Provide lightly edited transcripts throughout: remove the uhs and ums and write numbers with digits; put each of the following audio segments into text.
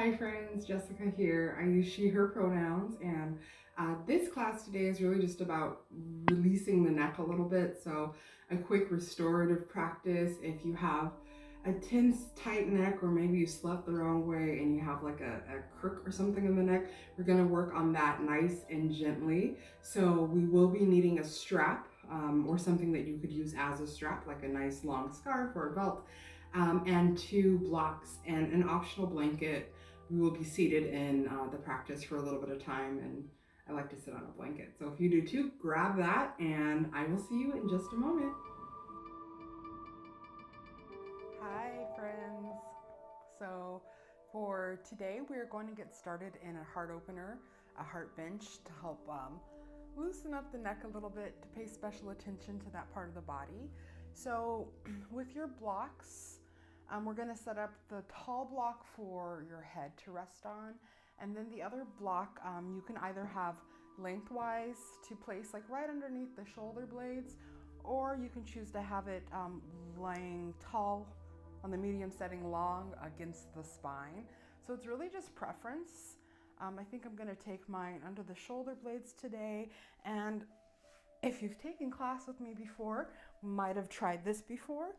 Hi friends, Jessica here. I use she, her pronouns, and this class today is really just about releasing the neck a little bit. So a quick restorative practice. If you have a tense, tight neck, or maybe you slept the wrong way and you have like a crook or something in the neck, we're gonna work on that nice and gently. So we will be needing a strap or something that you could use as a strap, like a nice long scarf or a belt, and two blocks and an optional blanket. We will be seated in the practice for a little bit of time, and I like to sit on a blanket. So if you do too, grab that, and I will see you in just a moment. Hi friends. So for today, we're going to get started in a heart opener, a heart bench to help loosen up the neck a little bit, to pay special attention to that part of the body. So with your blocks, we're going to set up the tall block for your head to rest on, and then the other block you can either have lengthwise to place like right underneath the shoulder blades, or you can choose to have it laying tall on the medium setting, long against the spine. So it's really just preference. I think I'm going to take mine under the shoulder blades today, and if you've taken class with me before, might have tried this before.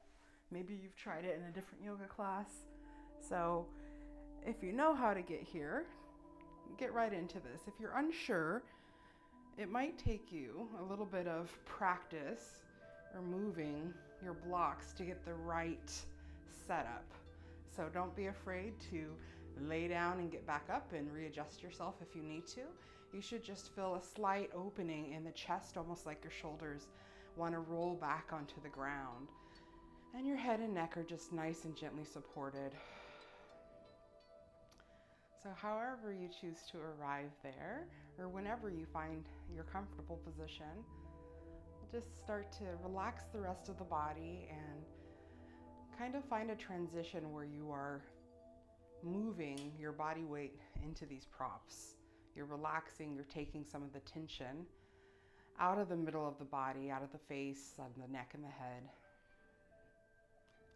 Maybe you've tried it in a different yoga class. So if you know how to get here, get right into this. If you're unsure, it might take you a little bit of practice removing your blocks to get the right setup. So don't be afraid to lay down and get back up and readjust yourself if you need to. You should just feel a slight opening in the chest, almost like your shoulders want to roll back onto the ground. And your head and neck are just nice and gently supported. So however you choose to arrive there, or whenever you find your comfortable position, just start to relax the rest of the body and kind of find a transition where you are moving your body weight into these props. You're relaxing, you're taking some of the tension out of the middle of the body, out of the face, out of the neck and the head.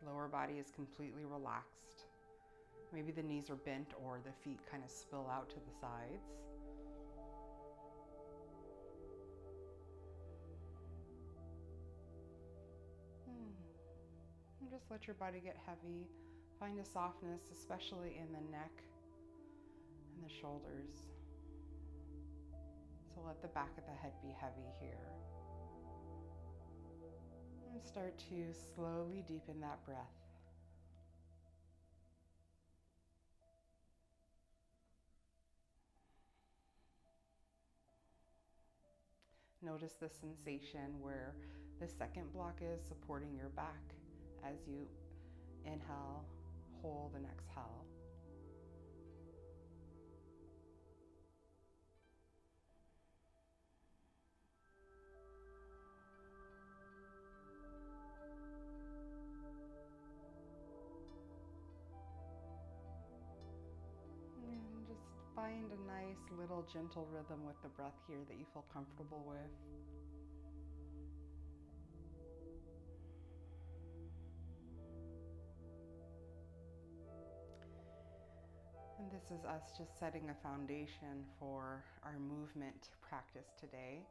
Lower body is completely relaxed. Maybe the knees are bent or the feet kind of spill out to the sides. And just let your body get heavy. Find a softness, especially in the neck and the shoulders. So let the back of the head be heavy here. And start to slowly deepen that breath. Notice the sensation where the second block is supporting your back as you inhale, hold, and exhale. And just find a nice little gentle rhythm with the breath here that you feel comfortable with. And this is us just setting a foundation for our movement practice today,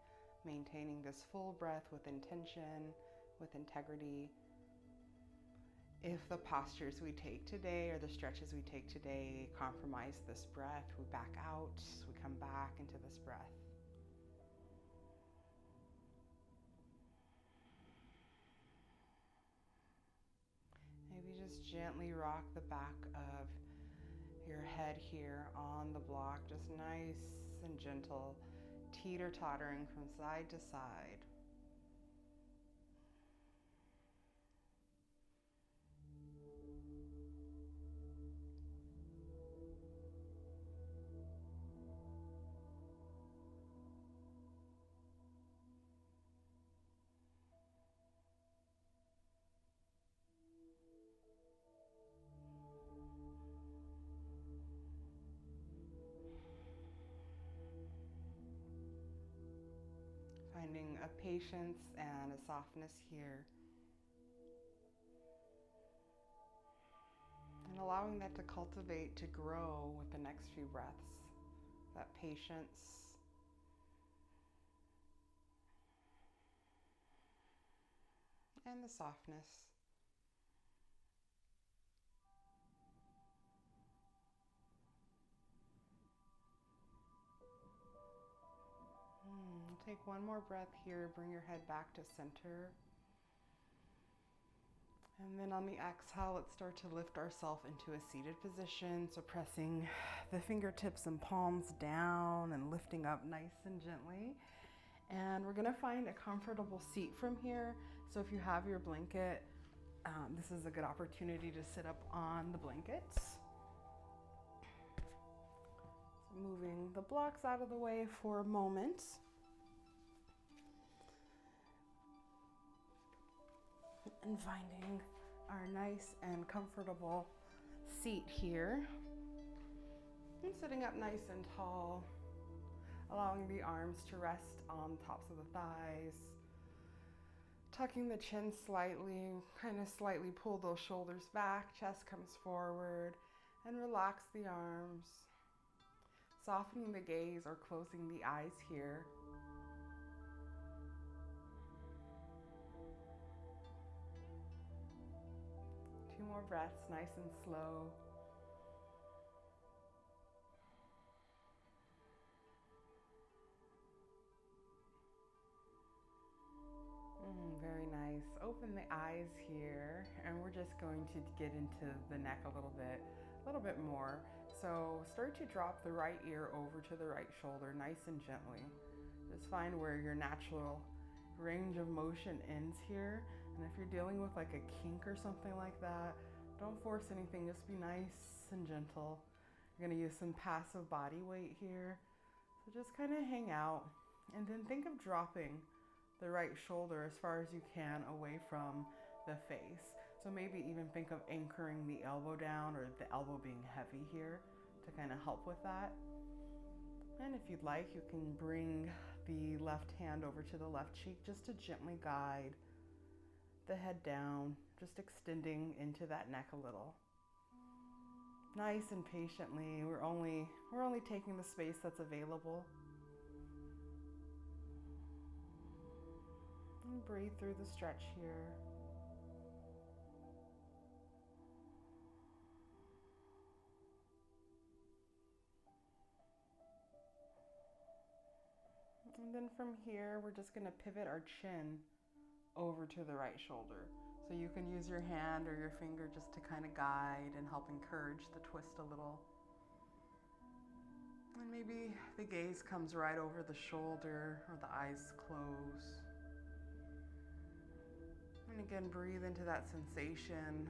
maintaining this full breath with intention, with integrity. If the postures we take today or the stretches we take today compromise this breath, we back out, we come back into this breath. Maybe just gently rock the back of your head here on the block, just nice and gentle, teeter-tottering from side to side. Finding a patience and a softness here. And allowing that to cultivate, to grow with the next few breaths. That patience. And the softness. Take one more breath here. Bring your head back to center. And then on the exhale, let's start to lift ourselves into a seated position. So pressing the fingertips and palms down and lifting up nice and gently. And we're gonna find a comfortable seat from here. So if you have your blanket, this is a good opportunity to sit up on the blankets. So moving the blocks out of the way for a moment. And finding our nice and comfortable seat here. And sitting up nice and tall, allowing the arms to rest on the tops of the thighs. Tucking the chin slightly, kind of slightly pull those shoulders back, chest comes forward, and relax the arms. Softening the gaze or closing the eyes here. Two more breaths, nice and slow. Very nice. Open the eyes here, and we're just going to get into the neck a little bit more. So start to drop the right ear over to the right shoulder, nice and gently. Just find where your natural range of motion ends here. And if you're dealing with like a kink or something like that, don't force anything, just be nice and gentle. You're gonna use some passive body weight here. So just kind of hang out, and then think of dropping the right shoulder as far as you can away from the face. So maybe even think of anchoring the elbow down, or the elbow being heavy here to kind of help with that. And if you'd like, you can bring the left hand over to the left cheek just to gently guide the head down, just extending into that neck a little. Nice and patiently, we're only taking the space that's available. And breathe through the stretch here. And then from here, we're just gonna pivot our chin over to the right shoulder. So you can use your hand or your finger just to kind of guide and help encourage the twist a little. And maybe the gaze comes right over the shoulder, or the eyes close. And again, breathe into that sensation.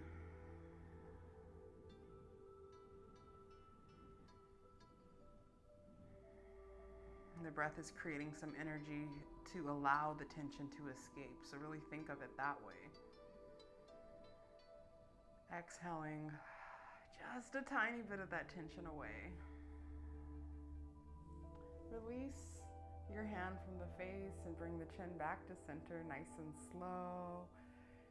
And the breath is creating some energy to allow the tension to escape. So really think of it that way. Exhaling just a tiny bit of that tension away. Release your hand from the face and bring the chin back to center, nice and slow.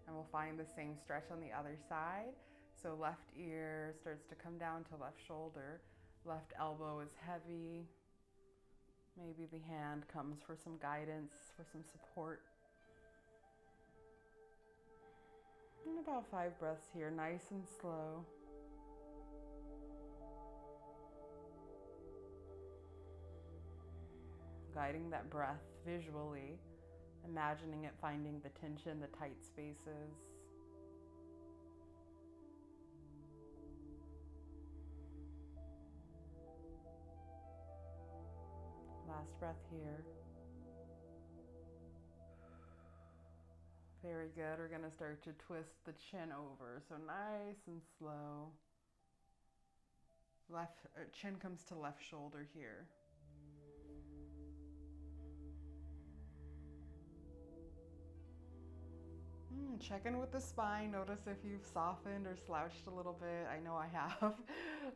And we'll find the same stretch on the other side. So left ear starts to come down to left shoulder. Left elbow is heavy. Maybe the hand comes for some guidance, for some support. And about 5 breaths here, nice and slow. Guiding that breath visually, imagining it finding the tension, the tight spaces. Last breath here. Very good. We're gonna start to twist the chin over. So nice and slow. Chin comes to left shoulder here. Check in with the spine. Notice if you've softened or slouched a little bit. I know I have.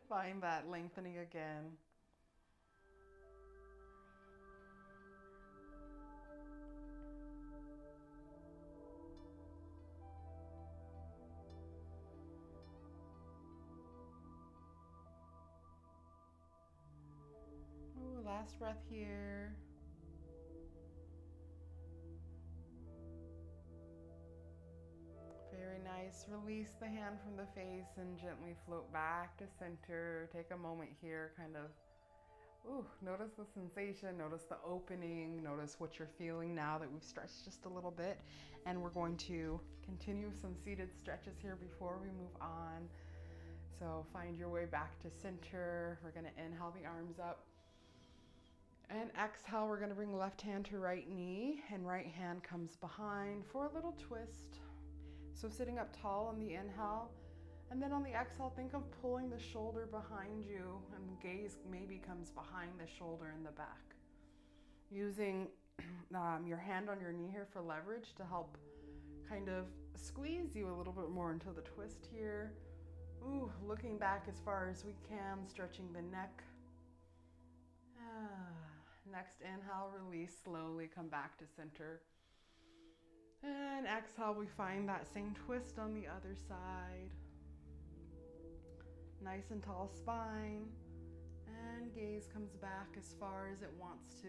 Find that lengthening again. Last breath here. Very nice. Release the hand from the face and gently float back to center. Take a moment here, kind of, notice the sensation, notice the opening, notice what you're feeling now that we've stretched just a little bit. And we're going to continue some seated stretches here before we move on. So find your way back to center. We're going to inhale the arms up. And exhale, we're going to bring left hand to right knee and right hand comes behind for a little twist. So sitting up tall on the inhale, and then on the exhale, think of pulling the shoulder behind you and gaze maybe comes behind the shoulder in the back. Using your hand on your knee here for leverage to help kind of squeeze you a little bit more into the twist here. Looking back as far as we can, stretching the neck. Next inhale, release, slowly come back to center. And exhale, we find that same twist on the other side. Nice and tall spine. And gaze comes back as far as it wants to.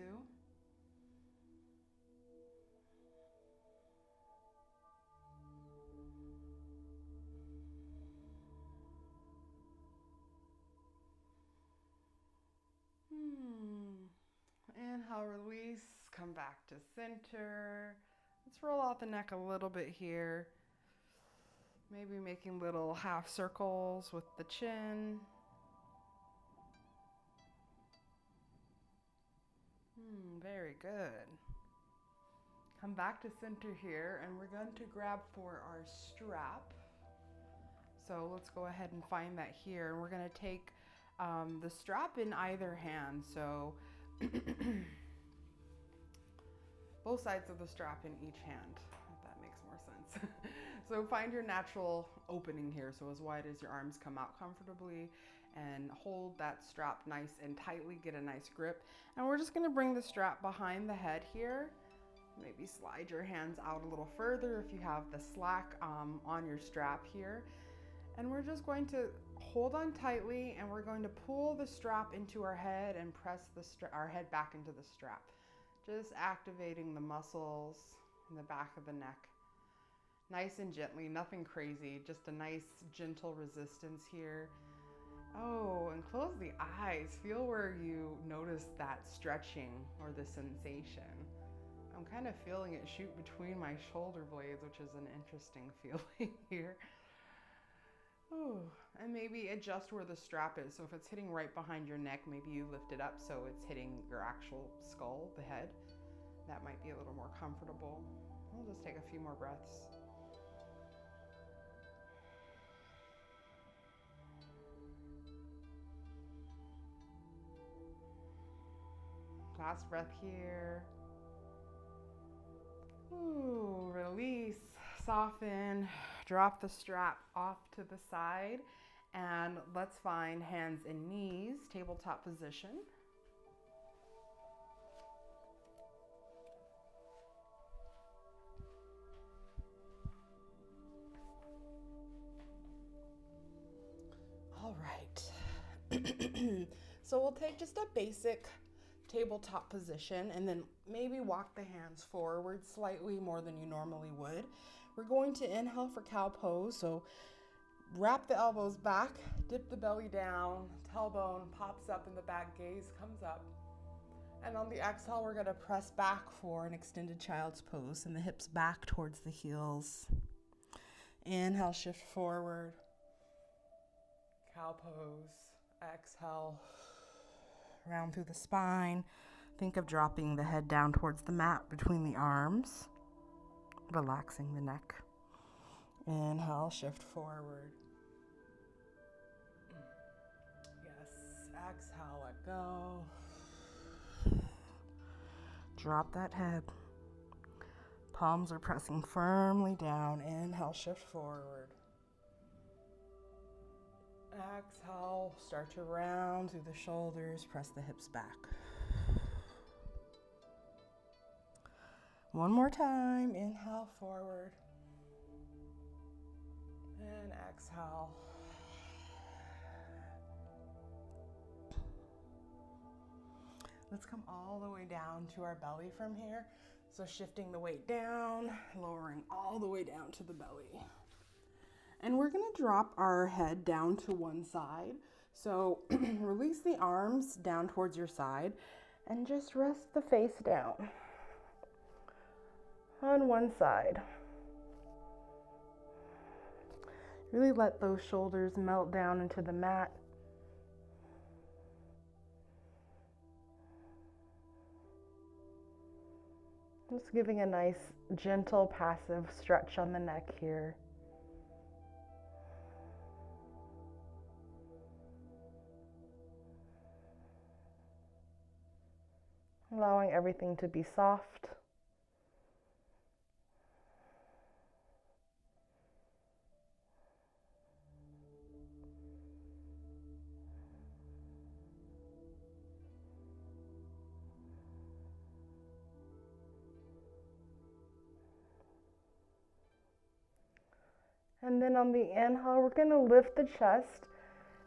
Inhale, release, come back to center. Let's roll out the neck a little bit here. Maybe making little half circles with the chin. Very good. Come back to center here, and we're going to grab for our strap. So let's go ahead and find that here. And we're going to take the strap in either hand. So both sides of the strap in each hand, if that makes more sense. So find your natural opening here. So as wide as your arms come out comfortably, and hold that strap nice and tightly, get a nice grip. And we're just gonna bring the strap behind the head here. Maybe slide your hands out a little further if you have the slack on your strap here. And we're just going to hold on tightly, and we're going to pull the strap into our head and press our head back into the strap. Just activating the muscles in the back of the neck. Nice and gently, nothing crazy, just a nice gentle resistance here. And close the eyes. Feel where you notice that stretching or the sensation. I'm kind of feeling it shoot between my shoulder blades, which is an interesting feeling here. And maybe adjust where the strap is. So if it's hitting right behind your neck, maybe you lift it up so it's hitting your actual skull, the head. That might be a little more comfortable. We'll just take a few more breaths. Last breath here. Release, soften, drop the strap off to the side, and let's find hands and knees, tabletop position. All right. So we'll take just a basic tabletop position and then maybe walk the hands forward slightly more than you normally would. We're going to inhale for cow pose. So wrap the elbows back, dip the belly down, tailbone pops up in the back, gaze comes up. And on the exhale, we're going to press back for an extended child's pose and the hips back towards the heels. Inhale, shift forward. Cow pose. Exhale. Round through the spine. Think of dropping the head down towards the mat between the arms, relaxing the neck. Inhale, shift forward. Yes, exhale, let go. Drop that head. Palms are pressing firmly down. Inhale, shift forward. Exhale, start to round through the shoulders, press the hips back. One more time, inhale forward. And exhale. Let's come all the way down to our belly from here. So shifting the weight down, lowering all the way down to the belly. And we're gonna drop our head down to one side. So release the arms down towards your side and just rest the face down on one side. Really let those shoulders melt down into the mat. Just giving a nice, gentle, passive stretch on the neck here. Allowing everything to be soft. And then on the inhale, we're going to lift the chest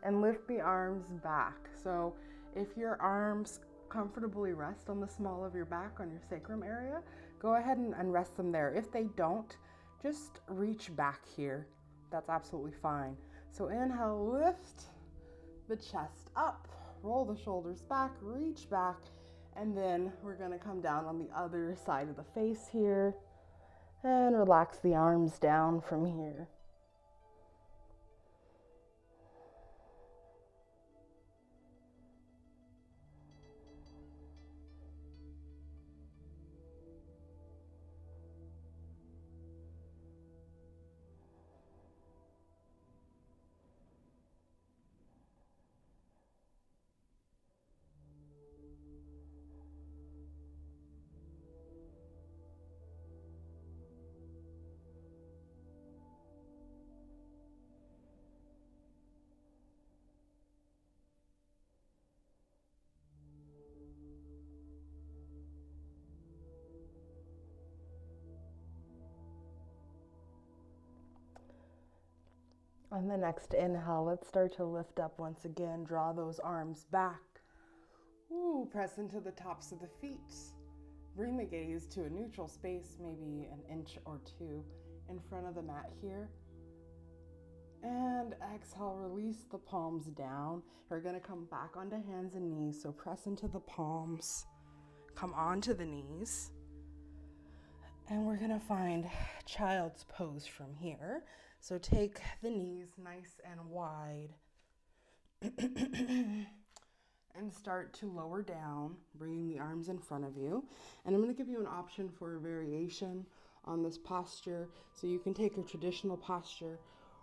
and lift the arms back. So if your arms comfortably rest on the small of your back, on your sacrum area, go ahead and rest them there. If they don't, just reach back here. That's absolutely fine. So inhale, lift the chest up, roll the shoulders back, reach back, and then we're going to come down on the other side of the face here and relax the arms down from here. On the next inhale, let's start to lift up once again. Draw those arms back. Ooh, press into the tops of the feet. Bring the gaze to a neutral space, maybe an inch or two in front of the mat here. And exhale, release the palms down. We're gonna come back onto hands and knees. So press into the palms, come onto the knees. And we're gonna find child's pose from here. So take the knees nice and wide and start to lower down, bringing the arms in front of you. And I'm going to give you an option for a variation on this posture. So you can take a traditional posture,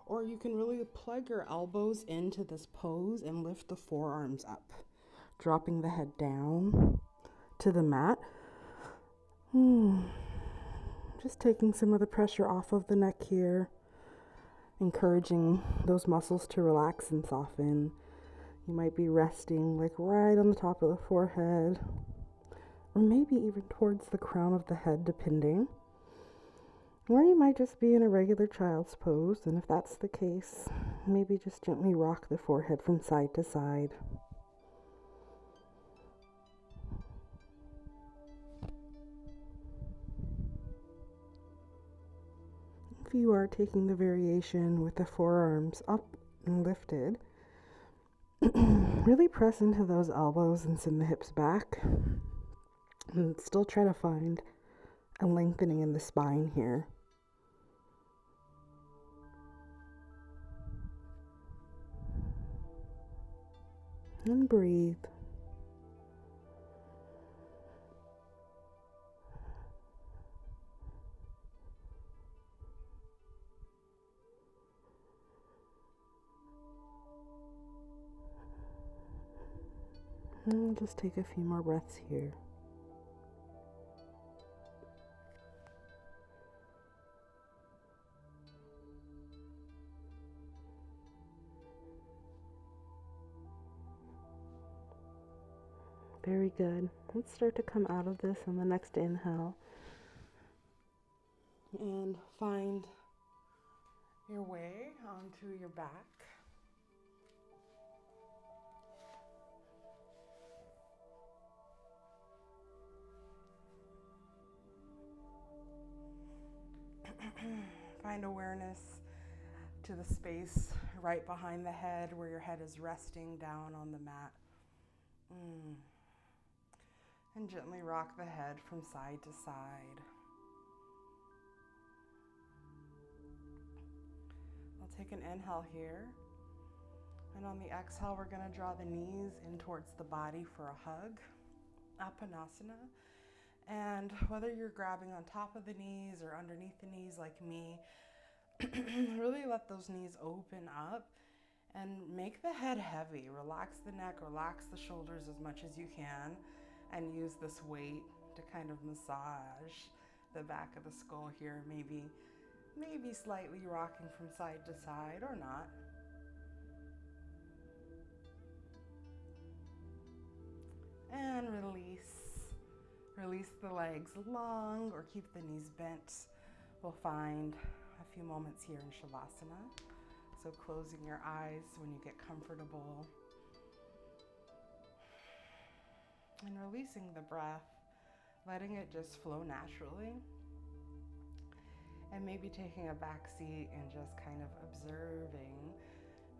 or you can really plug your elbows into this pose and lift the forearms up, dropping the head down to the mat. Just taking some of the pressure off of the neck here. Encouraging those muscles to relax and soften. You might be resting like right on the top of the forehead, or maybe even towards the crown of the head, depending. Or you might just be in a regular child's pose, and if that's the case, maybe just gently rock the forehead from side to side. If you are taking the variation with the forearms up and lifted, really press into those elbows and send the hips back. And still try to find a lengthening in the spine here. And breathe. And just take a few more breaths here. Very good. Let's start to come out of this on the next inhale. And find your way onto your back. Find awareness to the space right behind the head where your head is resting down on the mat. And gently rock the head from side to side. I'll take an inhale here. And on the exhale, we're going to draw the knees in towards the body for a hug, Apanasana. And whether you're grabbing on top of the knees or underneath the knees like me, really let those knees open up and make the head heavy. Relax the neck, relax the shoulders as much as you can, and use this weight to kind of massage the back of the skull here, maybe slightly rocking from side to side or not. And release the legs long or keep the knees bent. We'll find a few moments here in Shavasana. So closing your eyes when you get comfortable. And releasing the breath, letting it just flow naturally. And maybe taking a back seat and just kind of observing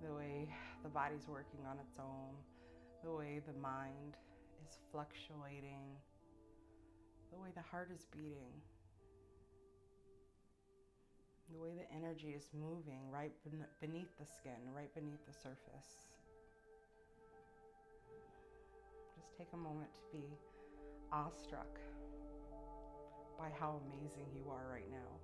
the way the body's working on its own, the way the mind is fluctuating, the way the heart is beating, the way the energy is moving right beneath the skin, right beneath the surface. Just take a moment to be awestruck by how amazing you are right now.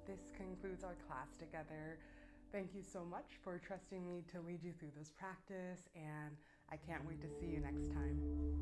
This concludes our class together. Thank you so much for trusting me to lead you through this practice, and I can't wait to see you next time.